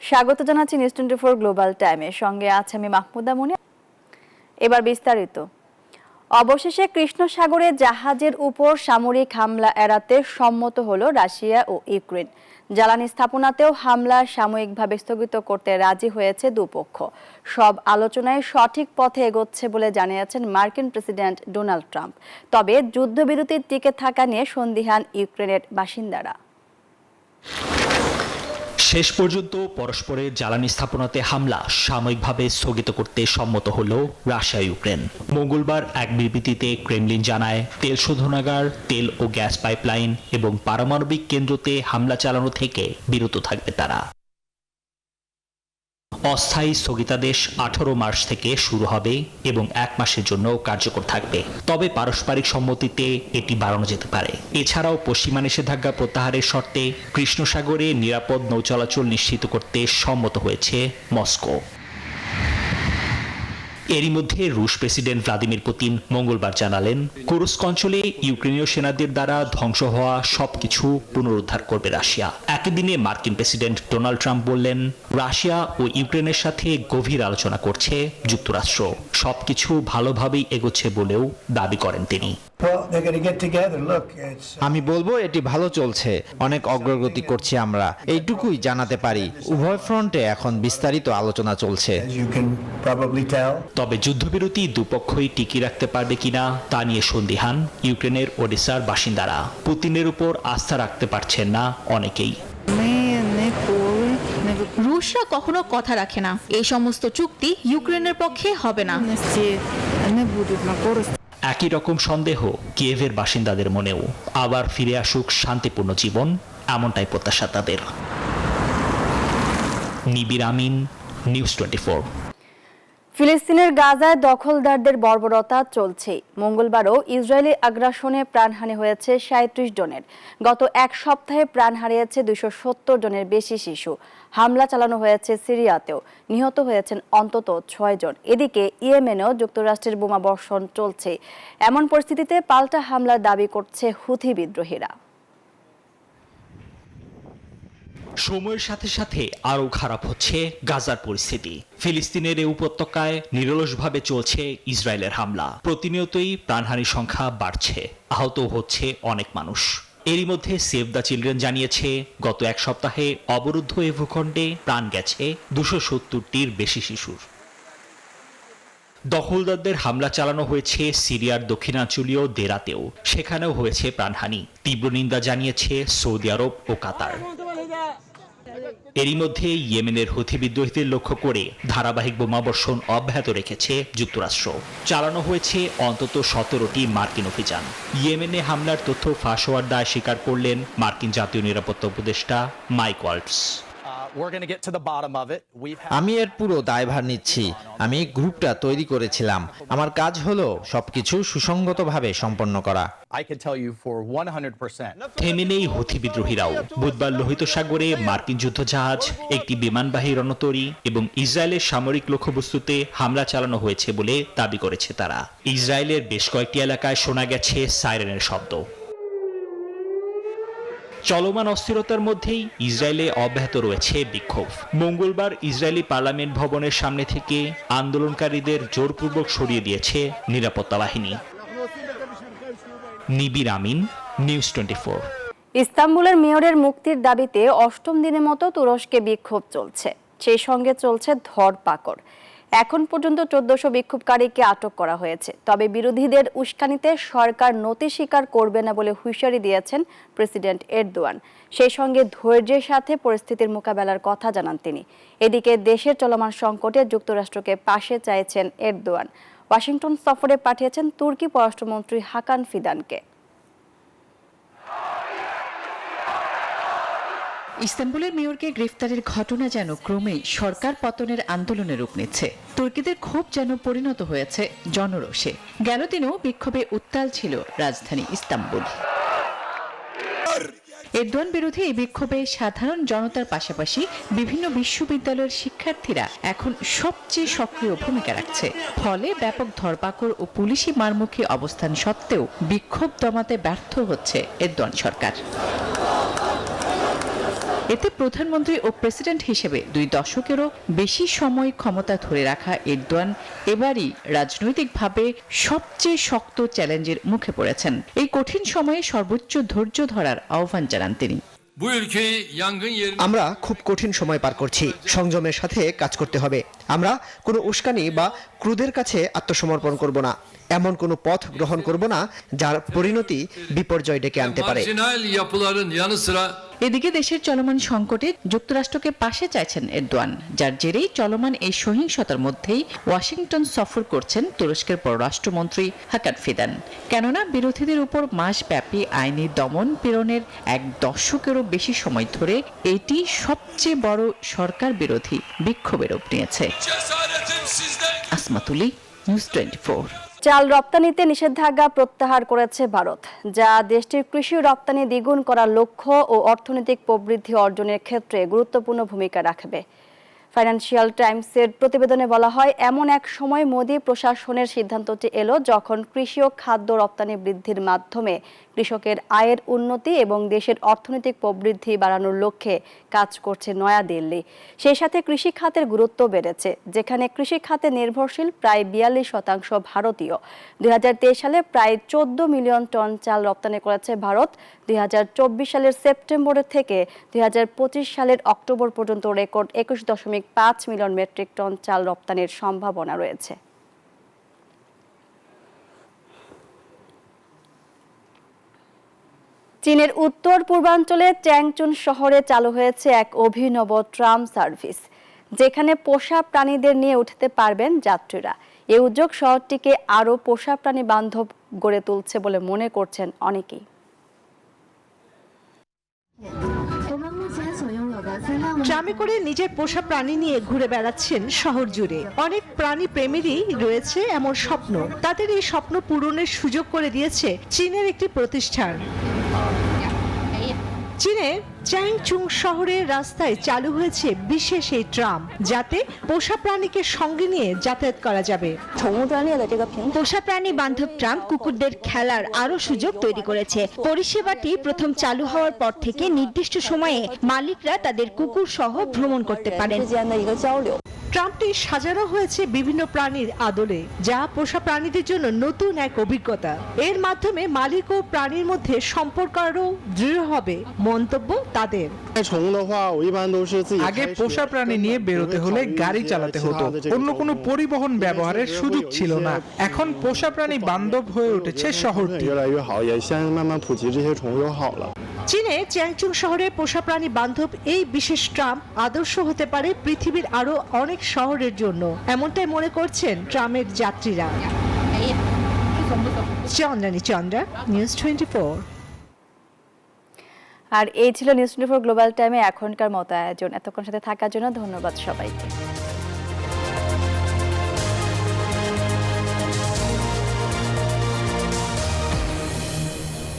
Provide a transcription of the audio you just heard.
স্বাগত জানাচ্ছি news 24 global টাইমের সঙ্গে আছে আমি মাহমুদা মনি। এবার বিস্তারিত। অবশেষে কৃষ্ণ সাগরে জাহাজের উপর সামরিক হামলা এড়াতে সম্মত হলো রাশিয়া ও ইউক্রেন। জ্বালানি স্থাপনাতেও হামলা সাময়িকভাবে স্থগিত করতে রাজি হয়েছে দুপক্ষ। সব আলোচনায় সঠিক পথে এগোচ্ছে বলে জানিয়েছেন মার্কিন প্রেসিডেন্ট ডোনাল্ড ট্রাম্প। তবে যুদ্ধবিরতির টিকে থাকা নিয়ে সন্দিহান ইউক্রেনের বাসিন্দারা। শেষ পর্যন্ত পরস্পরের জ্বালানি স্থাপনাতে হামলা সাময়িকভাবে স্থগিত করতে সম্মত হল রাশিয়া ইউক্রেন। মঙ্গলবার এক বিবৃতিতে ক্রেমলিন জানায়, তেল শোধনাগার, তেল ও গ্যাস পাইপলাইন এবং পারমাণবিক কেন্দ্রতে হামলা চালানো থেকে বিরত থাকবে তারা। অস্থায়ী স্থগিতাদেশ 18 মার্চ থেকে শুরু হবে এবং 1 মাসের জন্য কার্যকর থাকবে। তবে পারস্পরিক সম্মতিতে এটি বাড়ানো যেতে পারে। এছাড়াও পশ্চিমা নিষেধাজ্ঞা প্রত্যাহারের শর্তে কৃষ্ণ সাগরে নিরাপদ নৌ চলাচল নিশ্চিত করতে সম্মত হয়েছে মস্কো। এরই মধ্যে রুশ প্রেসিডেন্ট ভ্লাদিমির পুতিন মঙ্গলবার জানালেন, কুরস্ক অঞ্চলে ইউক্রেনীয় সেনাদের দ্বারা ধ্বংস হওয়া সবকিছু পুনরুদ্ধার করবে রাশিয়া। একই দিনে মার্কিন প্রেসিডেন্ট ডোনাল্ড ট্রাম্প বললেন, রাশিয়া ও ইউক্রেনের সাথে গভীর আলোচনা করছে যুক্তরাষ্ট্র। সবকিছু ভালোভাবেই এগোচ্ছে বলেও দাবি করেন তিনি। আমি বলবো এটি ভালো চলছে, অনেক অগ্রগতি করছি আমরা, এইটুকুই জানাতে পারি। উভয় ফ্রন্টে এখন বিস্তারিত আলোচনা চলছে। তবে যুদ্ধবিরতি দুপক্ষই টিকিয়ে রাখতে পারবে কিনা তা নিয়ে সন্দিহান ইউক্রেনের ওডেসার বাসিন্দারা। পুতিনের উপর আস্থা রাখতে পারছেন না অনেকেই। রুশরা কখনো কথা রাখে না, এই সমস্ত চুক্তি ইউক্রেনের পক্ষে হবে না। একই রকম সন্দেহ কিয়েভের বাসিন্দাদের মনেও। আবার ফিরে আসুক শান্তিপূর্ণ জীবন, এমনটাই প্রত্যাশা তাদের। নিবির আমিন, নিউজ 24। ফিলিস্তিনের গাজায় দখলদারদের বর্বরতা চলছে। মঙ্গলবারও ইসরায়েলি আগ্রাসনে প্রাণহানি হয়েছে 37 জনের। গত এক সপ্তাহে প্রাণ হারিয়েছে 270 জনের বেশি শিশু। হামলা চালানো হয়েছে সিরিয়াতেও, নিহত হয়েছেন অন্তত 6 জন। এদিকে ইয়েমেনেও যুক্তরাষ্ট্রের বোমাবর্ষণ চলছে। এমন পরিস্থিতিতে পাল্টা হামলার দাবি করছে হুথি বিদ্রোহীরা। সময়ের সাথে সাথে আরও খারাপ হচ্ছে গাজার পরিস্থিতি। ফিলিস্তিনের এই উপত্যকায় নিরলসভাবে চলছে ইসরায়েলের হামলা। প্রতিনিয়তই প্রাণহানির সংখ্যা বাড়ছে, আহত হচ্ছে অনেক মানুষ। এরই মধ্যে সেভ দ্য চিলড্রেন জানিয়েছে, গত এক সপ্তাহে অবরুদ্ধ এ ভূখণ্ডে প্রাণ গেছে 270টির বেশি শিশুর। দখলদারদের হামলা চালানো হয়েছে সিরিয়ার দক্ষিণাঞ্চলীয় দেরাতেও, সেখানেও হয়েছে প্রাণহানি। তীব্র নিন্দা জানিয়েছে সৌদি আরব ও কাতার। এরই মধ্যে ইয়েমেনের হুথি বিদ্রোহীদের লক্ষ্য করে ধারাবাহিক বোমাবর্ষণ অব্যাহত রেখেছে যুক্তরাষ্ট্র। চালানো হয়েছে অন্তত 17টি মার্কিন অভিযান। ইয়েমেনে হামলার তথ্য ফাঁস হওয়ার দায় স্বীকার করলেন মার্কিন জাতীয় নিরাপত্তা উপদেষ্টা মাইক ওয়ালটস। আমি এর পুরো দায়ভার নিচ্ছি। আমি গ্রুপটা তৈরি করেছিলাম। আমার কাজ হলো সবকিছু সুসংগতভাবে সম্পন্ন করা। থেমে নেই হুথি বিদ্রোহীরাও। বুধবার লোহিত সাগরে মার্কিন যুদ্ধজাহাজ, একটি বিমানবাহী রণতরী এবং ইসরায়েলের সামরিক লক্ষ্যবস্তুতে হামলা চালানো হয়েছে বলে দাবি করেছে তারা। ইসরায়েলের বেশ কয়েকটি এলাকায় শোনা গেছে সাইরেনের শব্দ। চলমান অস্থিরতার মধ্যেই ইসরায়েলে অব্যাহত রয়েছে বিক্ষোভ। মঙ্গলবার ইসরায়েলি পার্লামেন্ট ভবনের সামনে থেকে আন্দোলনকারীদের জোরপূর্বক সরিয়ে দিয়েছে নিরাপত্তা বাহিনী। নিবির আমিন, নিউজ 24। ইস্তাম্বুলের মেয়রের মুক্তির দাবিতে 8ম দিনের মতো তুরস্কে বিক্ষোভ চলছে। সেই সঙ্গে চলছে ধরপাকড়। এখন পর্যন্ত 1400 বিক্ষোভকারীকে আটক করা হয়েছে। তবে বিরোধীদের উস্কানিতে সরকার নতি স্বীকার করবে না বলে হুঁশিয়ারি দিয়েছেন প্রেসিডেন্ট এরদোয়ান। সেই সঙ্গে ধৈর্যের সাথে পরিস্থিতির মোকাবেলার কথা জানান তিনি। এদিকে দেশের চলমান সংকটে যুক্তরাষ্ট্রকে পাশে চাইছেন এরদোয়ান। ওয়াশিংটন সফরে পাঠিয়েছেন তুর্কি পররাষ্ট্রমন্ত্রী হাকান ফিদানকে। ইস্তাম্বুলের মেয়রকে গ্রেফতারের ঘটনা যেন ক্রমেই সরকার পতনের আন্দোলনে রূপ নিচ্ছে। তুর্কিদের ক্ষোভ যেন পরিণত হয়েছে জনরোষে। গেল দিনেও বিক্ষোভে উত্তাল ছিল রাজধানী ইস্তাম্বুল। এরদোয়ান বিরোধী এই বিক্ষোভে সাধারণ জনতার পাশাপাশি বিভিন্ন বিশ্ববিদ্যালয়ের শিক্ষার্থীরা এখন সবচেয়ে সক্রিয় ভূমিকা রাখছে। ফলে ব্যাপক ধরপাকড় ও পুলিশি মারমুখী অবস্থান সত্ত্বেও বিক্ষোভ দমাতে ব্যর্থ হচ্ছে এরদোয়ান সরকার। এতে প্রধানমন্ত্রী ও প্রেসিডেন্ট হিসেবে 2 দশকেরও বেশি সময় ক্ষমতা ধরে রাখা এরদোয়ান এবারই রাজনৈতিকভাবে সবচেয়ে শক্ত চ্যালেঞ্জের মুখে পড়েছেন। এই কঠিন সময়ে সর্বোচ্চ ধৈর্য ধরার আহ্বান জানান তিনি। আমরা খুব কঠিন সময় পার করছি, সংযমের সাথে কাজ করতে হবে। আমরা কোনো উস্কানি বা ক্রুদের কাছে আত্মসমর্পণ করব না, এমন কোনো পথ গ্রহণ করব না যার পরিণতি বিপর্যয় ডেকে আনতে পারে। এদিকে দেশের চলমান সংকটে যুক্তরাষ্ট্রকে পাশে চাইছেন এরদোয়ান, যার জেরেই চলমান এই সহিংসতার মধ্যেই ওয়াশিংটন সফর করছেন তুরস্কের পররাষ্ট্রমন্ত্রী হাকান ফিদান। কেননা বিরোধীদের উপর মাসব্যাপী আইনি দমন পীড়নের 1 দশকেরও বেশি সময় ধরে এটি সবচেয়ে বড় সরকার বিরোধী বিক্ষোভের রূপ নিয়েছে। আসমাতুলি, নিউজ 24। চাল রপ্তানিতে নিষেধাজ্ঞা প্রত্যাহার করেছে ভারত, যা দেশটির কৃষি রপ্তানি দ্বিগুণ করার লক্ষ্য ও অর্থনৈতিক প্রবৃদ্ধি অর্জনের ক্ষেত্রে গুরুত্বপূর্ণ ভূমিকা রাখবে। ফাইন্যান্সিয়াল টাইমসের প্রতিবেদনে বলা হয়, এমন এক সময় মোদি প্রশাসনের সিদ্ধান্তটি এলো যখন কৃষি ও খাদ্য রপ্তানি বৃদ্ধির মাধ্যমে কৃষকের আয়ের উন্নতি এবং দেশের অর্থনৈতিক প্রবৃদ্ধি বাড়ানোর লক্ষ্যে কাজ করছে নয়াদিল্লি। সেই সাথে কৃষি খাতের গুরুত্ব বেড়েছে, যেখানে কৃষি খাতে নির্ভরশীল প্রায় 42% ভারতীয়। 2023 সালে প্রায় 14 মিলিয়ন টন চাল রপ্তানি করেছে ভারত। 2024 সালের সেপ্টেম্বর থেকে 2025 সালের অক্টোবর পর্যন্ত রেকর্ড 21.5 মিলিয়ন মেট্রিক টন চাল রপ্তানির সম্ভাবনা রয়েছে। চীনের উত্তর পূর্বাঞ্চলে চ্যাংচুন শহরে চালু হয়েছে এক অভিনব ট্রাম সার্ভিস, যেখানে পোষা প্রাণীদের নিয়ে উঠতে পারবেন যাত্রীরা। এই উদ্যোগ শহরটিকে আরও পোষা প্রাণী বান্ধব গড়ে তুলছে বলে মনে করছেন অনেকেই। ট্রামে করে নিজের পোষা প্রাণী নিয়ে ঘুরে বেড়াচ্ছেন শহর জুড়ে অনেক প্রাণী প্রেমীরই রয়েছে এমন স্বপ্ন। তাদের এই স্বপ্ন পূরণের সুযোগ করে দিয়েছে চীনের একটি প্রতিষ্ঠান। চীনের চ্যাংচুং শহরের রাস্তায় চালু হয়েছে বিশেষ এই ট্রাম, যাতে পোষা প্রাণীকে সঙ্গে নিয়ে যাতায়াত করা যাবে। পোষা প্রাণী বান্ধব ট্রাম কুকুরদের খেলার আরো সুযোগ তৈরি করেছে। পরিষেবাটি প্রথম চালু হওয়ার পর থেকে নির্দিষ্ট সময়ে মালিকরা তাদের কুকুর সহ ভ্রমণ করতে পারেন। ট্রামটি সাজানো হয়েছে বিভিন্ন প্রাণীর আদলে, যা পোষা প্রাণীদের জন্য নতুন এক অভিজ্ঞতা। এর মাধ্যমে মালিক ও প্রাণীর মধ্যে সম্পর্ক আরও দৃঢ় হবে, মন্তব্য তাদের। আগে পোষা প্রাণী নিয়ে বেরোতে হলে গাড়ি চালাতে হতো, অন্য কোনো পরিবহন ব্যবহারের সুযোগ ছিল না। এখন পোষা প্রাণী বান্ধব হয়ে উঠেছে শহরটি। চীনে চ্যাংচুং শহরে পোষা প্রাণী বান্ধব এই বিশেষ ট্রাম আদর্শ হতে পারে পৃথিবীর আরো অনেক শহরের জন্য, এমনটাই মনে করছেন ট্রামের যাত্রীরা। চন্দ্রানী চন্দ্রা, নিউজ 24। আর এই ছিল নিউজ 24 গ্লোবাল টাইমে এখনকার মতো আয়োজন। এতক্ষণ সাথে থাকার জন্য ধন্যবাদ সবাইকে।